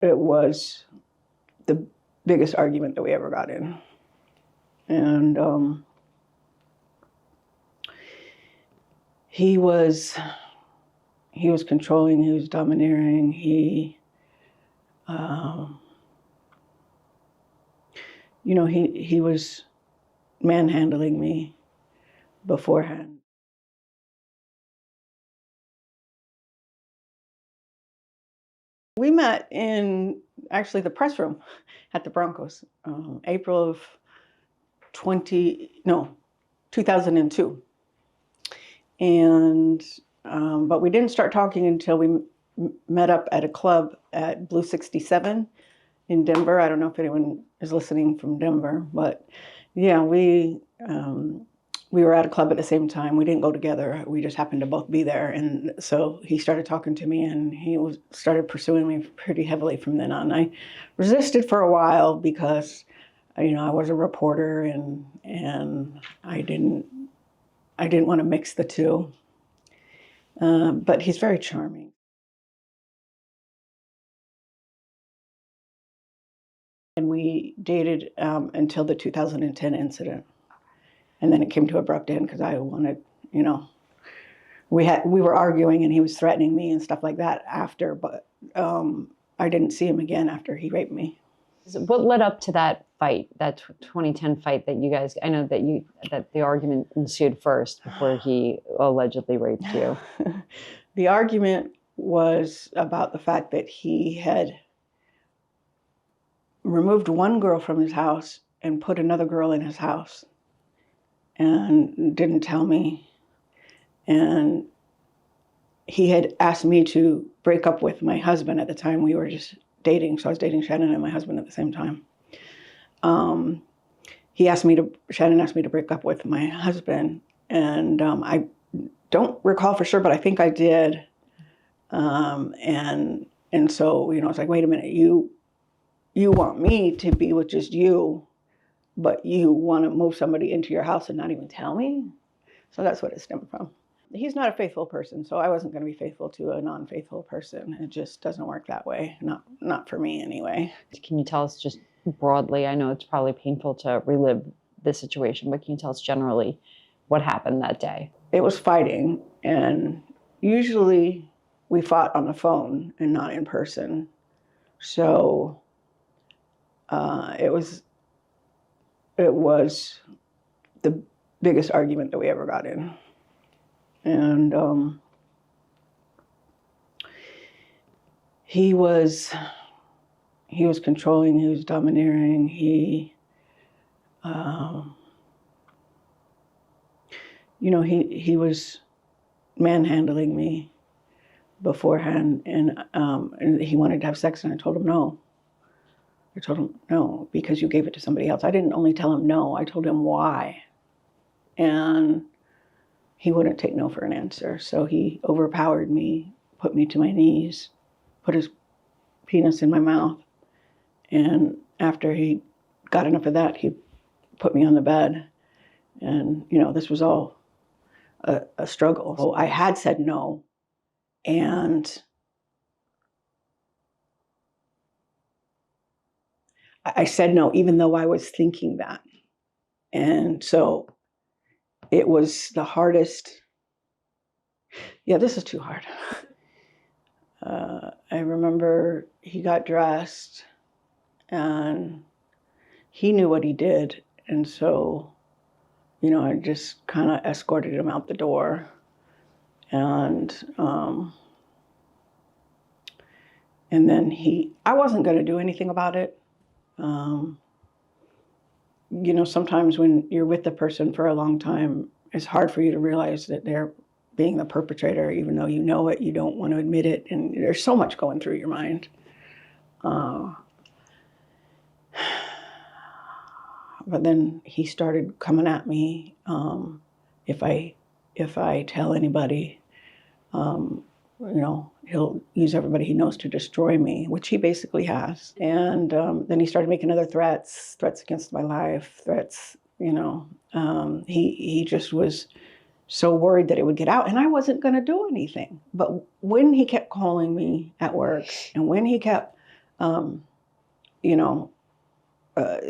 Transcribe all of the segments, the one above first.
it was the biggest argument that we ever got in. And he was controlling, he was domineering, he was manhandling me beforehand. We met in actually the press room at the Broncos, April of 2002. And, but we didn't start talking until we met up at a club at Blue 67 in Denver. I don't know if anyone is listening from Denver, but yeah, we were at a club at the same time. We didn't go together. We just happened to both be there. And so he started talking to me, and he started pursuing me pretty heavily from then on. I resisted for a while because, I was a reporter, and I didn't want to mix the two. But he's very charming. And we dated until the 2010 incident. And then it came to an abrupt end because I wanted, we were arguing and he was threatening me and stuff like that after, but I didn't see him again after he raped me. What led up to that fight, that 2010 fight that you guys, I know that the argument ensued first before he allegedly raped you? The argument was about the fact that he had removed one girl from his house and put another girl in his house and didn't tell me. And he had asked me to break up with my husband at the time. We were just dating. So I was dating Shannon and my husband at the same time. Shannon asked me to break up with my husband. And I don't recall for sure, but I think I did. And so, it's like, wait a minute, you want me to be with just you, but you want to move somebody into your house and not even tell me? So that's what it stemmed from. He's not a faithful person, so I wasn't going to be faithful to a non-faithful person. It just doesn't work that way. Not for me anyway. Can you tell us just broadly, I know it's probably painful to relive this situation, but can you tell us generally what happened that day? It was fighting, and usually we fought on the phone and not in person. So it was the biggest argument that we ever got in. And he was controlling, he was domineering, he was manhandling me beforehand, and he wanted to have sex, and I told him no. I told him no, because you gave it to somebody else. I didn't only tell him no, I told him why. And he wouldn't take no for an answer. So he overpowered me, put me to my knees, put his penis in my mouth. And after he got enough of that, he put me on the bed. And, this was all a struggle. So I had said no. And I said no, even though I was thinking that. And so it was the hardest. Yeah, this is too hard. I remember he got dressed and he knew what he did. And so, I just kind of escorted him out the door. And then I wasn't going to do anything about it. Sometimes when you're with the person for a long time, it's hard for you to realize that they're being the perpetrator, even though you know it, you don't want to admit it, and there's so much going through your mind. But then he started coming at me. If I tell anybody, he'll use everybody he knows to destroy me, which he basically has. And then he started making other threats against my life, threats, he just was so worried that it would get out, and I wasn't going to do anything. But when he kept calling me at work, and when he kept you know,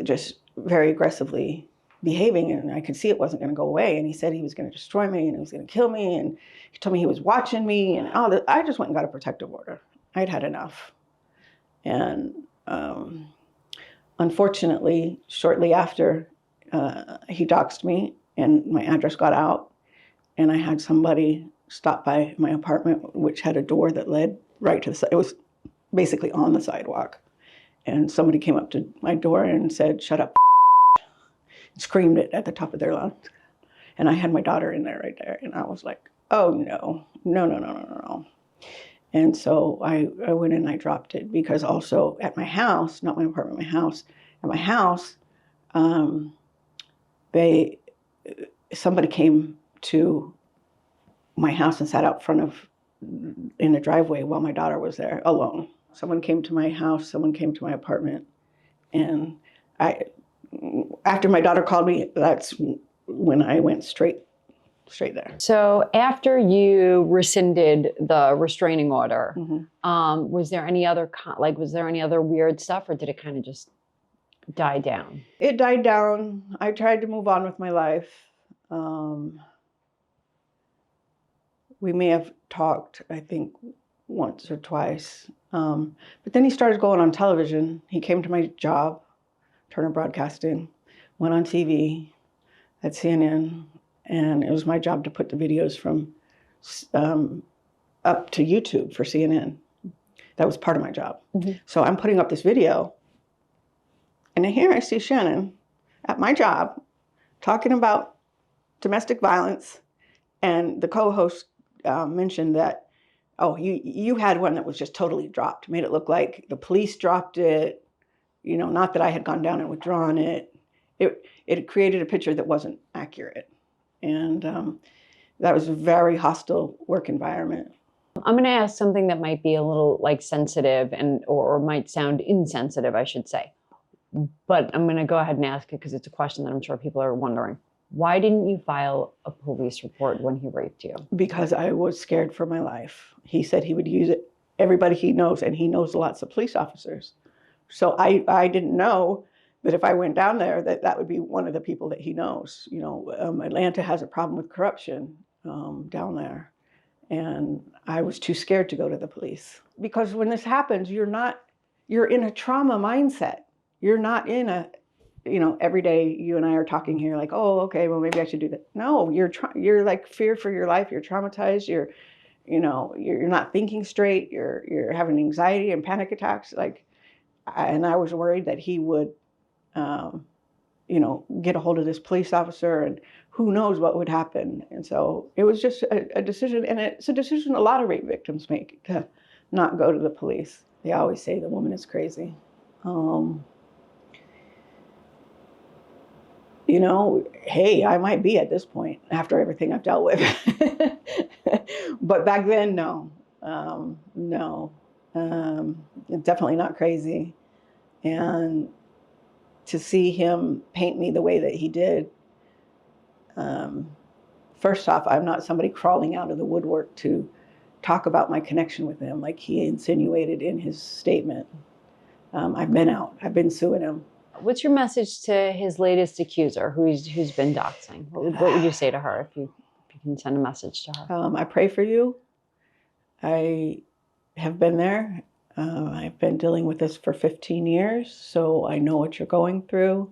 just very aggressively behaving, and I could see it wasn't going to go away. And he said he was going to destroy me and he was going to kill me, and he told me he was watching me and all that. I just went and got a protective order. I'd had enough. And unfortunately, shortly after, he doxed me and my address got out, and I had somebody stop by my apartment, which had a door that led right to the side. It was basically on the sidewalk. And somebody came up to my door and said, "Shut up," screamed it at the top of their lungs. And I had my daughter in there right there. And I was like, oh, no, no, no, no, no, no, no. And so I went and I dropped it, because also at my house, not my apartment, my house, at my house, somebody came to my house and sat out front of, in the driveway while my daughter was there alone. Someone came to my house, someone came to my apartment, and after my daughter called me, that's when I went straight there. So after you rescinded the restraining order, was there any other was there any other weird stuff, or did it kind of just die down? It died down. I tried to move on with my life. We may have talked, I think, once or twice. But then he started going on television. He came to my job, Turner Broadcasting, went on TV at CNN, and it was my job to put the videos from up to YouTube for CNN. That was part of my job. So I'm putting up this video, and here I see Shannon at my job talking about domestic violence, and the co-host mentioned that, oh, you had one that was just totally dropped, made it look like the police dropped it, you know, not that I had gone down and withdrawn it. It created a picture that wasn't accurate. And that was a very hostile work environment. I'm going to ask something that might be a little like sensitive or might sound insensitive, I should say. But I'm going to go ahead and ask it because it's a question that I'm sure people are wondering. Why didn't you file a police report when he raped you? Because I was scared for my life. He said he would use it. Everybody he knows, and he knows lots of police officers. So I didn't know that if I went down there, that would be one of the people that he knows. You know, Atlanta has a problem with corruption down there. And I was too scared to go to the police. Because when this happens, you're in a trauma mindset. You're not in a, you know, every day you and I are talking here like, oh, okay, well, maybe I should do that. No, you're like fear for your life. You're traumatized. You're not thinking straight. You're having anxiety and panic attacks. And I was worried that he would, get a hold of this police officer, and who knows what would happen. And so it was just a decision, and it's a decision a lot of rape victims make, to not go to the police. They always say the woman is crazy. Hey, I might be at this point after everything I've dealt with. But back then, no. Definitely not crazy. And to see him paint me the way that he did, first off, I'm not somebody crawling out of the woodwork to talk about my connection with him like he insinuated in his statement. I've been out. I've been suing him. What's your message to his latest accuser, who's been doxing? What would you say to her if you can send a message to her? I pray for you. I have been there. I've been dealing with this for 15 years, so I know what you're going through.